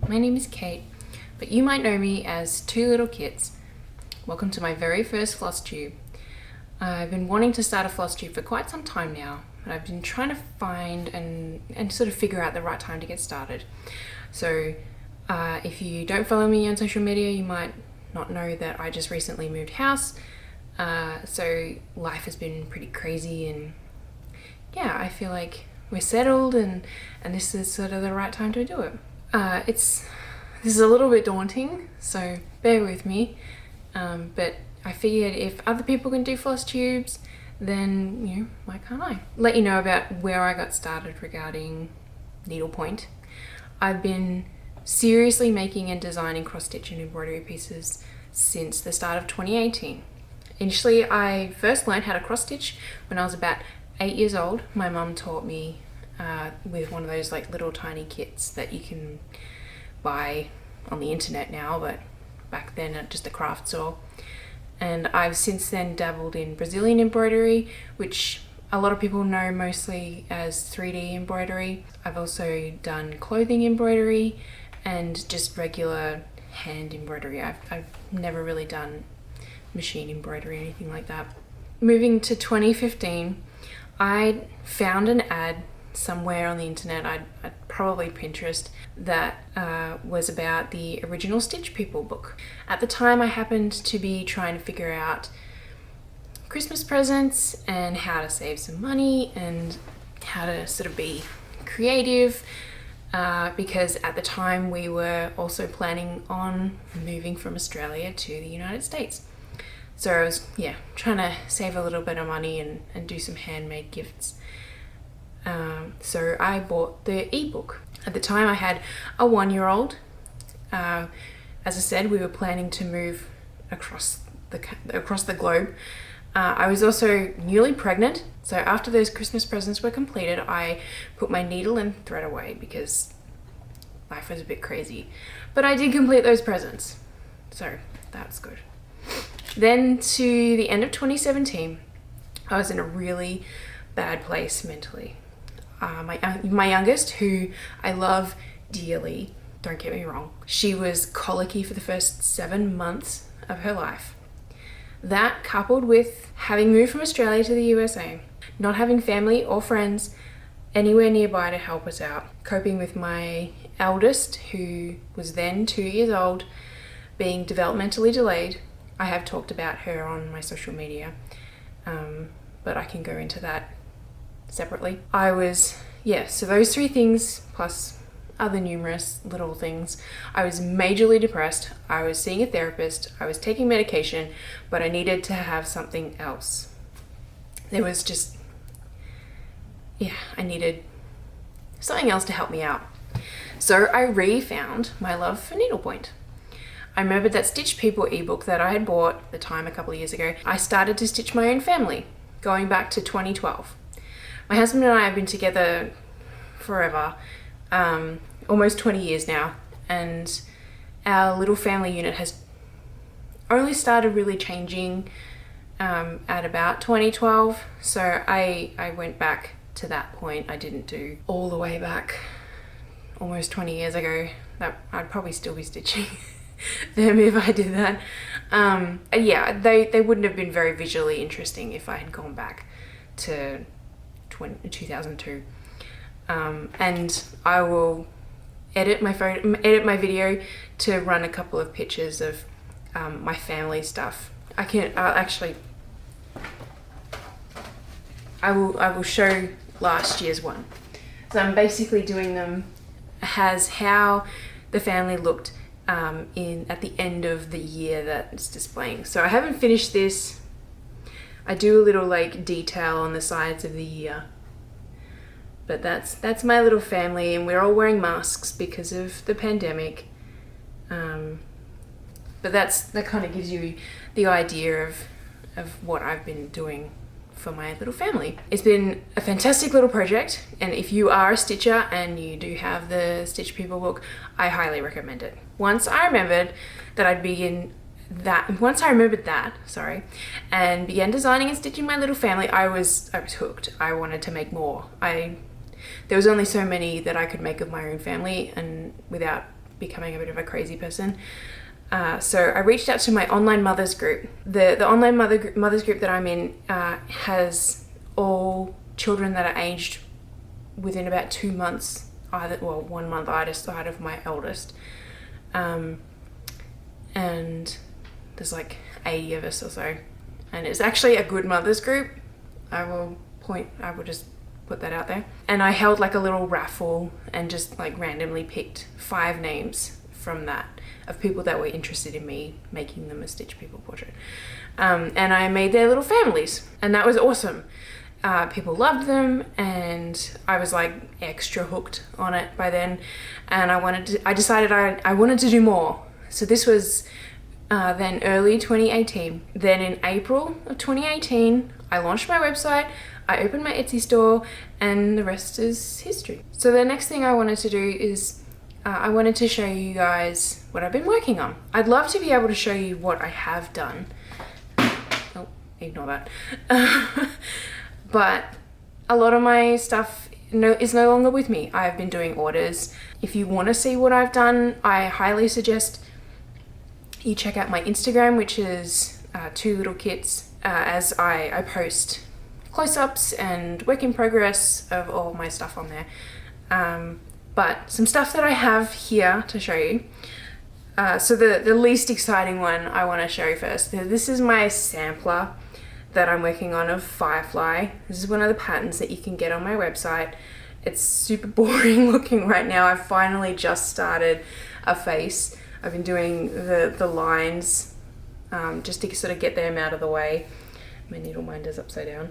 my name is Kate, but you might know me as Two Little Kits. Welcome to my very first FlossTube. I've been wanting to start a FlossTube for quite some time now, but I've been trying to find and sort of figure out the right time to get started. So if you don't follow me on social media, you might not know that I just recently moved house. So life has been pretty crazy, and yeah, I feel like we're settled and this is sort of the right time to do it. This is a little bit daunting, so bear with me. But I figured if other people can do floss tubes, then, why can't I? Let you know about where I got started regarding needlepoint. I've been seriously making and designing cross-stitch and embroidery pieces since the start of 2018. Initially, I first learned how to cross-stitch when I was about 8 years old. My mum taught me with one of those like little tiny kits that you can buy on the internet now, but back then at just a craft store. And I've since then dabbled in Brazilian embroidery, which a lot of people know mostly as 3D embroidery. I've also done clothing embroidery and just regular hand embroidery. I've never really done machine embroidery or anything like that. Moving to 2015, I found an ad somewhere on the internet, I'd probably Pinterest, that was about the original Stitch People book. At the time, I happened to be trying to figure out Christmas presents and how to save some money and how to sort of be creative, because at the time we were also planning on moving from Australia to the United States. So I was, trying to save a little bit of money and do some handmade gifts. So I bought the ebook. At the time I had a 1-year-old. As I said, we were planning to move across the globe. I was also newly pregnant. So after those Christmas presents were completed, I put my needle and thread away because life was a bit crazy. But I did complete those presents. So that's good. Then to the end of 2017, I was in a really bad place mentally. My youngest, who I love dearly, don't get me wrong, she was colicky for the first 7 months of her life. That, coupled with having moved from Australia to the USA, not having family or friends anywhere nearby to help us out, coping with my eldest, who was then 2 years old, being developmentally delayed. I have talked about her on my social media, but I can go into that separately. So those three things, plus other numerous little things. I was majorly depressed. I was seeing a therapist. I was taking medication, but I needed to have something else. There was just, I needed something else to help me out. So I re-found my love for needlepoint. I remembered that Stitch People ebook that I had bought at the time a couple of years ago. I started to stitch my own family, going back to 2012. My husband and I have been together forever, almost 20 years now, and our little family unit has only started really changing at about 2012. So I went back to that point. I didn't do all the way back almost 20 years ago. That I'd probably still be stitching them if I did that. They wouldn't have been very visually interesting if I had gone back to 2002. And I will edit my video to run a couple of pictures of my family stuff. I will show last year's one. So I'm basically doing them as how the family looked at the end of the year that it's displaying. So I haven't finished this. I do a little detail on the sides of the year, but that's my little family, and we're all wearing masks because of the pandemic. But that kind of gives you the idea of what I've been doing for my little family. It's been a fantastic little project, and if you are a stitcher and you do have the Stitch People book, I highly recommend it. Once I remembered that and began designing and stitching my little family, I was hooked. I wanted to make more. There was only so many that I could make of my own family and without becoming a bit of a crazy person. So I reached out to my online mothers group. The online mothers group that I'm in has all children that are aged within about 2 months, 1 month either side of my eldest. And there's like 80 of us or so. And it's actually a good mothers group. I will just put that out there. And I held like a little raffle and just like randomly picked 5 names from that of people that were interested in me making them a Stitch People portrait. And I made their little families, and that was awesome. People loved them, and I was like extra hooked on it by then. And I decided I wanted to do more. So this was then early 2018. Then in April of 2018, I launched my website, I opened my Etsy store, and the rest is history. So the next thing I wanted to do is I wanted to show you guys what I've been working on. I'd love to be able to show you what I have done. Oh, ignore that. But a lot of my stuff is no longer with me. I've been doing orders. If you want to see what I've done, I highly suggest you check out my Instagram, which is twolittlekits, as I post close-ups and work in progress of all my stuff on there. But some stuff that I have here to show you. So the least exciting one I want to show you first. This is my sampler that I'm working on of Firefly. This is one of the patterns that you can get on my website. It's super boring looking right now. I've finally just started a face. I've been doing the lines just to sort of get them out of the way. My needle minder's upside down.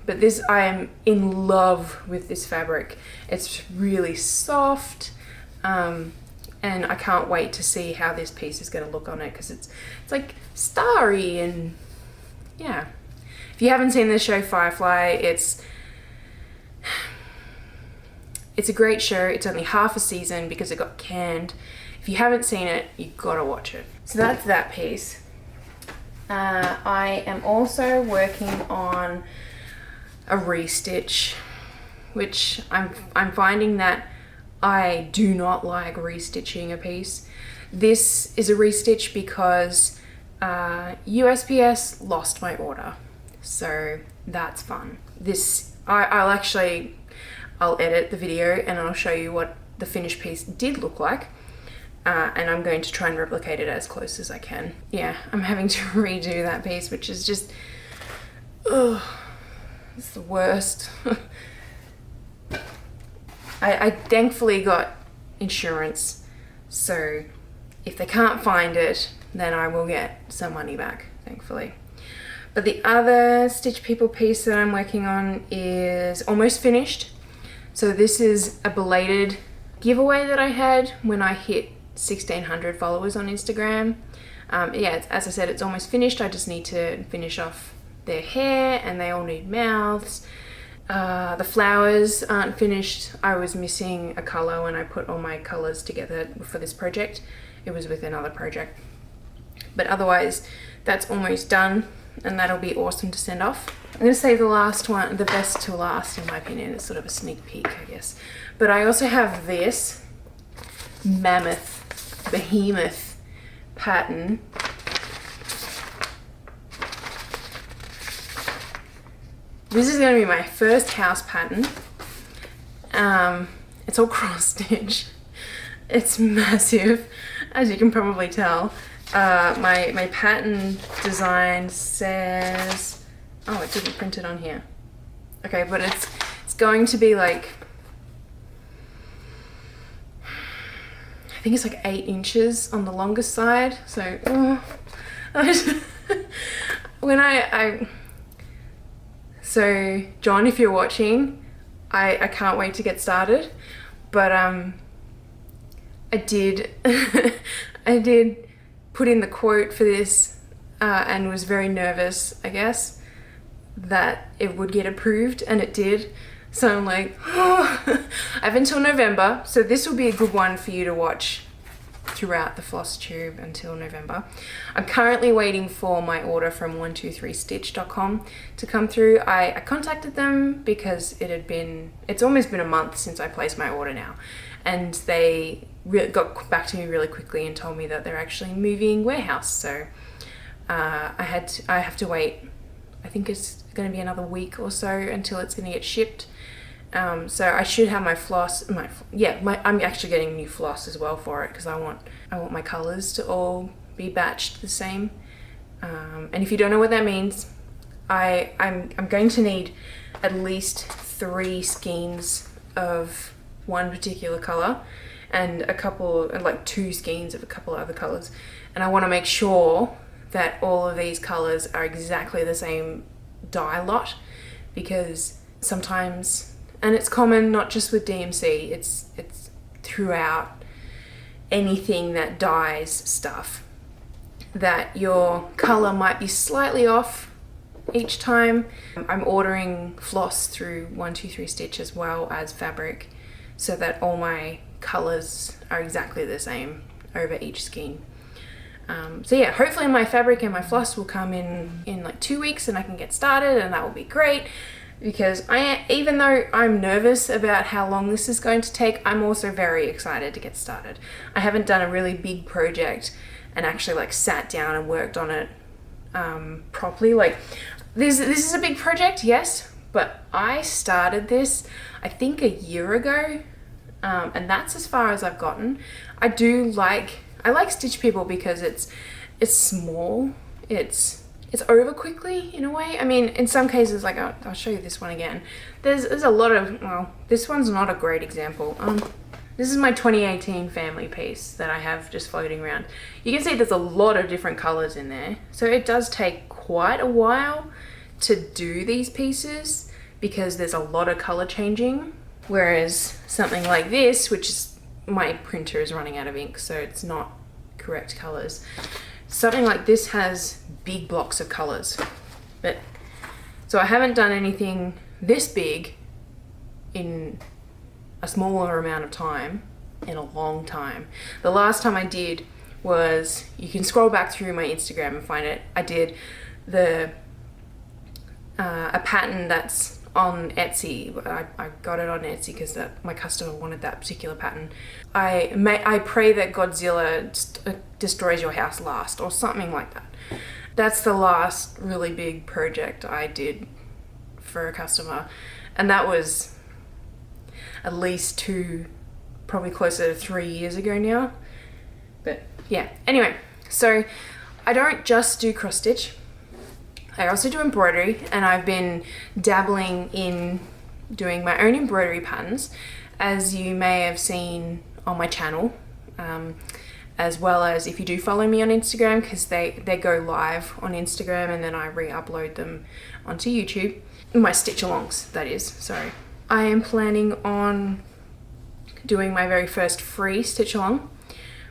But this, I am in love with this fabric. It's really soft, and I can't wait to see how this piece is going to look on it, because it's like starry, and yeah. If you haven't seen the show Firefly, it's a great show. It's only half a season because it got canned. If you haven't seen it, you've got to watch it. So that's that piece. I am also working on a restitch, which I'm finding that I do not like restitching a piece. This is a restitch because USPS lost my order, so that's fun. This I'll edit the video and I'll show you what the finished piece did look like. And I'm going to try and replicate it as close as I can. Yeah, I'm having to redo that piece, which is just, it's the worst. I thankfully got insurance, so if they can't find it, then I will get some money back, thankfully. But the other Stitch People piece that I'm working on is almost finished. So this is a belated giveaway that I had when I hit 1,600 followers on Instagram. Yeah, as I said, it's almost finished. I just need to finish off their hair, and they all need mouths. The flowers aren't finished. I was missing a color when I put all my colors together for this project. It was with another project. But otherwise, that's almost done, and that'll be awesome to send off. I'm gonna save the last one, the best to last, in my opinion. It's sort of a sneak peek, I guess. But I also have this behemoth pattern. This is going to be my first house pattern. It's all cross stitch. It's massive, as you can probably tell. My pattern design says, oh, it didn't print it on here. Okay, but it's going to be like, I think it's like 8 inches on the longest side. So when so John, if you're watching, I can't wait to get started. But I did I did put in the quote for this and was very nervous, I guess, that it would get approved, and it did. So I'm like, oh. I have until November, so this will be a good one for you to watch throughout the FlossTube until November. I'm currently waiting for my order from 123stitch.com to come through. I contacted them because it's almost been a month since I placed my order now, and they got back to me really quickly and told me that they're actually moving warehouse. So I have to wait. I think it's going to be another week or so until it's going to get shipped. So I should have my floss. I'm actually getting new floss as well for it because I want my colors to all be batched the same. And if you don't know what that means, I'm going to need at least 3 skeins of one particular color and like 2 skeins of a couple of other colors. And I want to make sure that all of these colors are exactly the same dye lot, because sometimes, and it's common not just with DMC, it's throughout anything that dyes stuff, that your color might be slightly off each time. I'm ordering floss through 123stitch as well as fabric, so that all my colors are exactly the same over each skein. So yeah, hopefully my fabric and my floss will come in like 2 weeks and I can get started, and that will be great, because even though I'm nervous about how long this is going to take, I'm also very excited to get started. I haven't done a really big project and actually like sat down and worked on it properly. Like this is a big project, yes, but I started this I think a year ago, and that's as far as I've gotten. I like Stitch People because it's small, it's over quickly in a way. I mean, in some cases, like I'll show you this one again. There's a lot of, well, this one's not a great example. This is my 2018 family piece that I have just floating around. You can see there's a lot of different colors in there. So it does take quite a while to do these pieces because there's a lot of color changing. Whereas something like this, which is, my printer is running out of ink, so it's not correct colors. Something like this has big blocks of colors. But so I haven't done anything this big in a smaller amount of time in a long time. The last time I did was, you can scroll back through my Instagram and find it. I did a pattern that's on Etsy. I got it on Etsy because my customer wanted that particular pattern. I pray that Godzilla destroys your house last, or something like that. That's the last really big project I did for a customer, and that was at least 2, probably closer to 3 years ago now. But yeah, anyway, so I don't just do cross stitch. I also do embroidery, and I've been dabbling in doing my own embroidery patterns, as you may have seen on my channel, as well as if you do follow me on Instagram, because they go live on Instagram and then I re-upload them onto YouTube. My stitch alongs, that is, sorry. I am planning on doing my very first free stitch along,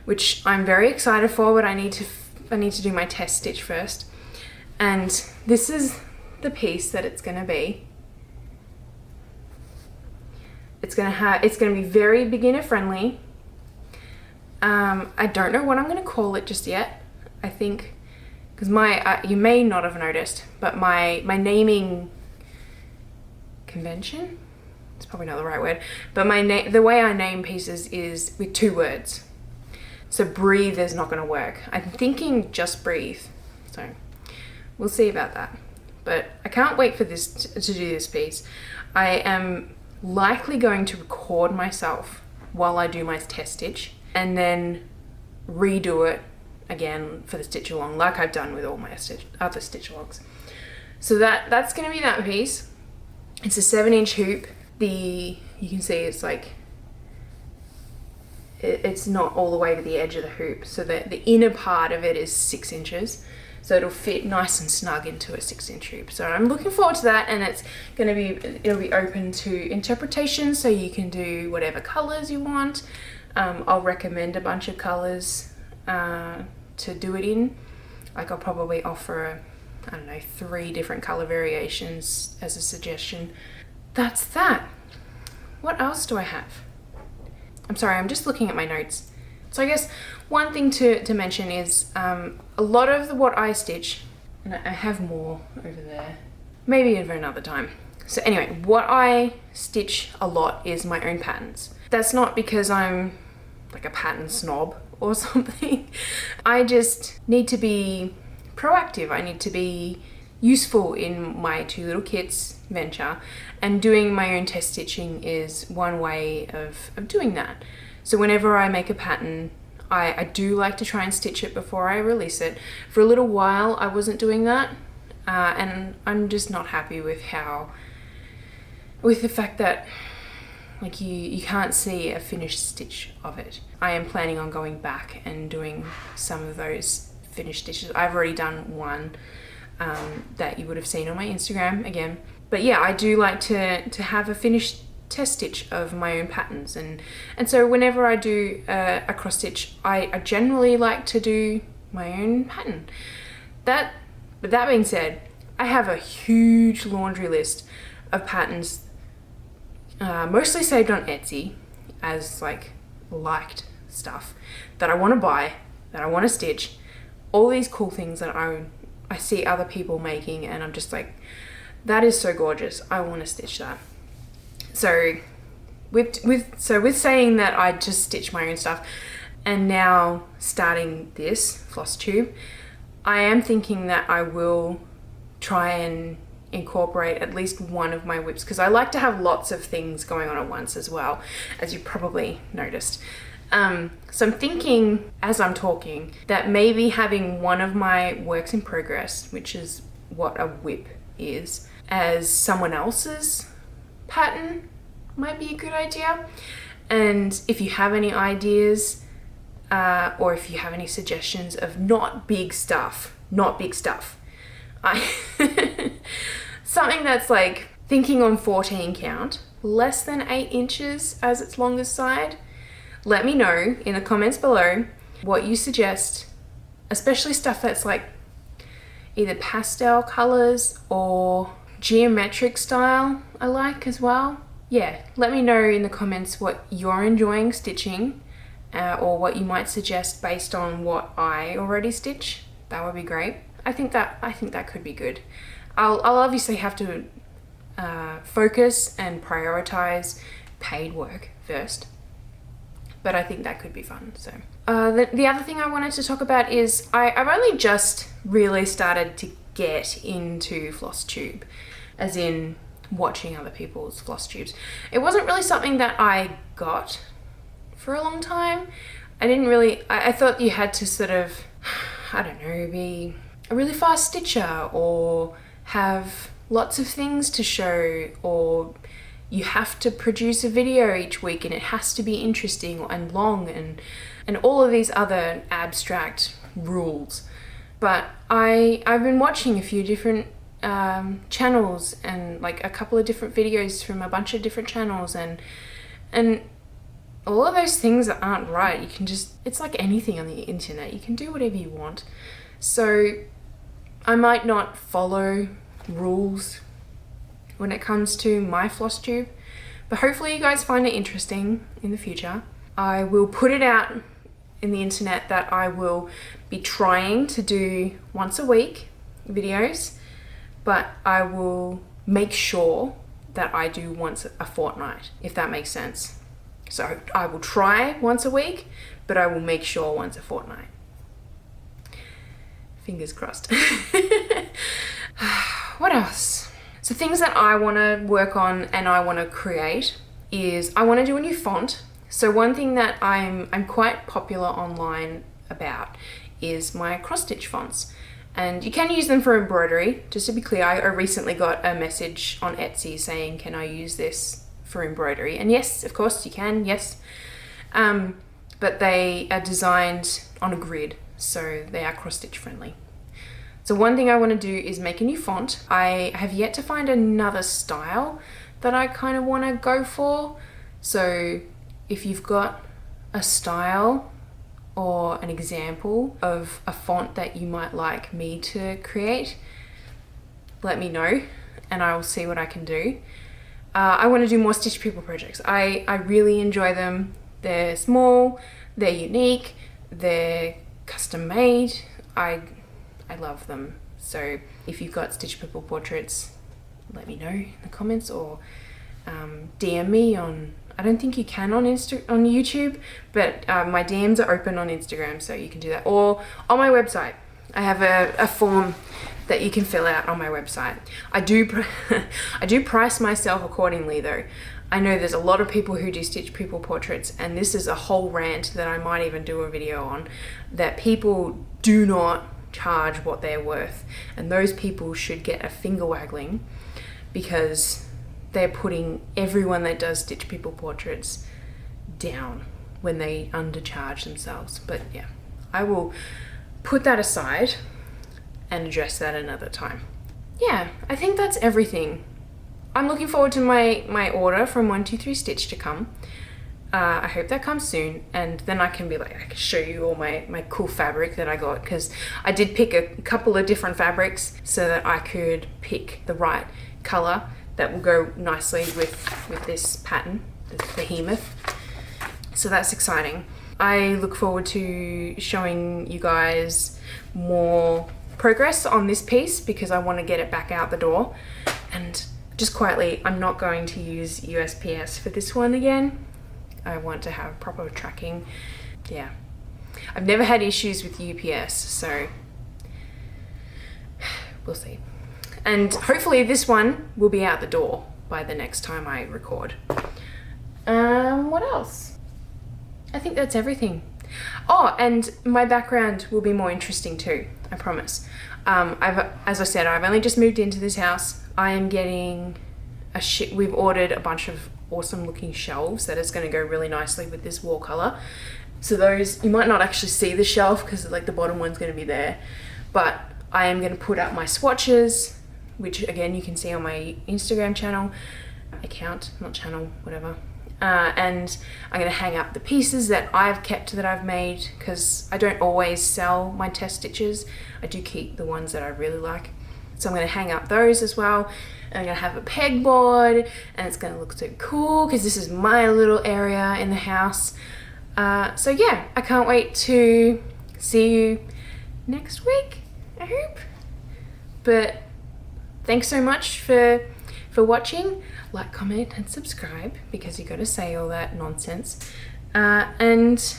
which I'm very excited for, but I need to do my test stitch first. And this is the piece that it's going to be. It's going to be very beginner friendly. I don't know what I'm going to call it just yet. I think, because you may not have noticed, but my naming convention, it's probably not the right word, but the way I name pieces is with 2 words. So breathe is not going to work. I'm thinking just breathe. So we'll see about that. But I can't wait for this to do this piece. I am likely going to record myself while I do my test stitch and then redo it again for the stitch along, like I've done with all my other stitch alongs. So that's going to be that piece. It's a 7-inch hoop. You can see it's like, it's not all the way to the edge of the hoop, so the inner part of it is 6 inches. So it'll fit nice and snug into a 6-inch hoop. So I'm looking forward to that, and it'll be open to interpretation, so you can do whatever colors you want. I'll recommend a bunch of colors to do it in. Like I'll probably offer, 3 different color variations as a suggestion. That's that. What else do I have? I'm sorry, I'm just looking at my notes. So I guess one thing to mention is a lot of what I stitch, and I have more over there, maybe over another time. So anyway, what I stitch a lot is my own patterns. That's not because I'm like a pattern snob or something. I just need to be proactive. I need to be useful in my Two Little Kits venture, and doing my own test stitching is one way of doing that. So whenever I make a pattern, I do like to try and stitch it before I release it. For a little while I wasn't doing that, and I'm just not happy with the fact that like you can't see a finished stitch of it. I am planning on going back and doing some of those finished stitches. I've already done one that you would have seen on my Instagram again. But yeah, I do like to have a finished test stitch of my own patterns, and so whenever I do a cross stitch, I generally like to do my own pattern. But that being said, I have a huge laundry list of patterns, mostly saved on Etsy as like liked stuff that I want to buy, that I want to stitch, all these cool things that I see other people making, and I'm just like, that is so gorgeous, I want to stitch that. So with saying that I just stitch my own stuff, and now starting this FlossTube, I am thinking that I will try and incorporate at least one of my whips, because I like to have lots of things going on at once as well, as you probably noticed. So I'm thinking, as I'm talking, that maybe having one of my works in progress, which is what a whip is, as someone else's pattern might be a good idea. And if you have any ideas, or if you have any suggestions of not big stuff, something that's like thinking on 14 count, less than 8 inches as its longest side, let me know in the comments below what you suggest, especially stuff that's like either pastel colors or geometric style I like as well. Yeah, let me know in the comments what you're enjoying stitching, or what you might suggest based on what I already stitch. That would be great. I think that could be good. I'll obviously have to focus and prioritize paid work first, but I think that could be fun. So the other thing I wanted to talk about is I've only just really started to get into FlossTube, as in watching other people's FlossTubes. It wasn't really something that I got for a long time. I thought you had to sort of, I don't know, be a really fast stitcher, or have lots of things to show, or you have to produce a video each week and it has to be interesting and long, and all of these other abstract rules. But I've been watching a few different channels, and like a couple of different videos from a bunch of different channels, and all of those things aren't right. You can just, it's like anything on the internet, you can do whatever you want. So I might not follow rules when it comes to my FlossTube, but hopefully you guys find it interesting in the future. I will put it out in the internet that I will be trying to do once a week videos, but I will make sure that I do once a fortnight, if that makes sense. So I will try once a week, but I will make sure once a fortnight. Fingers crossed. What else? So things that I want to work on and I want to create is I want to do a new font. So one thing that I'm quite popular online about is my cross stitch fonts. And you can use them for embroidery. Just to be clear, I recently got a message on Etsy saying, can I use this for embroidery? And yes, of course you can, yes. But they are designed on a grid, so they are cross stitch friendly. So one thing I want to do is make a new font. I have yet to find another style that I kind of want to go for. So if you've got a style or an example of a font that you might like me to create, let me know and I will see what I can do. I want to do more Stitch People projects. I really enjoy them. They're small, They're unique, they're custom made. I love them. So if you've got stitch people portraits, let me know in the comments, or DM me on, I don't think you can on YouTube, but my DMs are open on Instagram, so you can do that, or on my website. I have a form that you can fill out on my website. I do price myself accordingly though. I know there's a lot of people who do stitch people portraits, and this is a whole rant that I might even do a video on, that people do not charge what they're worth, and those people should get a finger waggling, because they're putting everyone that does stitch people portraits down when they undercharge themselves. But yeah, I will put that aside and address that another time. Yeah, I think that's everything. I'm looking forward to my order from 123 Stitch to come. I hope that comes soon, and then I can show you all my cool fabric that I got, because I did pick a couple of different fabrics so that I could pick the right color that will go nicely with this pattern, this behemoth. So that's exciting. I look forward to showing you guys more progress on this piece, because I want to get it back out the door. And just quietly, I'm not going to use USPS for this one again. I want to have proper tracking. Yeah, I've never had issues with UPS, so we'll see. And hopefully this one will be out the door by the next time I record. What else? I think that's everything. Oh, and my background will be more interesting too, I promise. As I said, I've only just moved into this house. I am getting we've ordered a bunch of awesome looking shelves that is going to go really nicely with this wall color. So those, you might not actually see the shelf because like the bottom one's going to be there, but I am going to put up my swatches, which again you can see on my Instagram channel, account, not channel, whatever. And I'm going to hang up the pieces that I've kept, that I've made, because I don't always sell my test stitches. I do keep the ones that I really like. So I'm going to hang up those as well. And I'm going to have a pegboard, and it's going to look so cool because this is my little area in the house. So yeah, I can't wait to see you next week, I hope. But thanks so much for watching. Like, comment and subscribe, because you got to say all that nonsense. And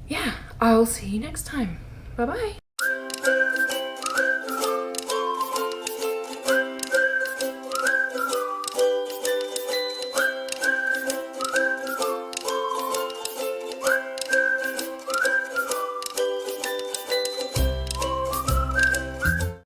yeah, I'll see you next time. Bye bye.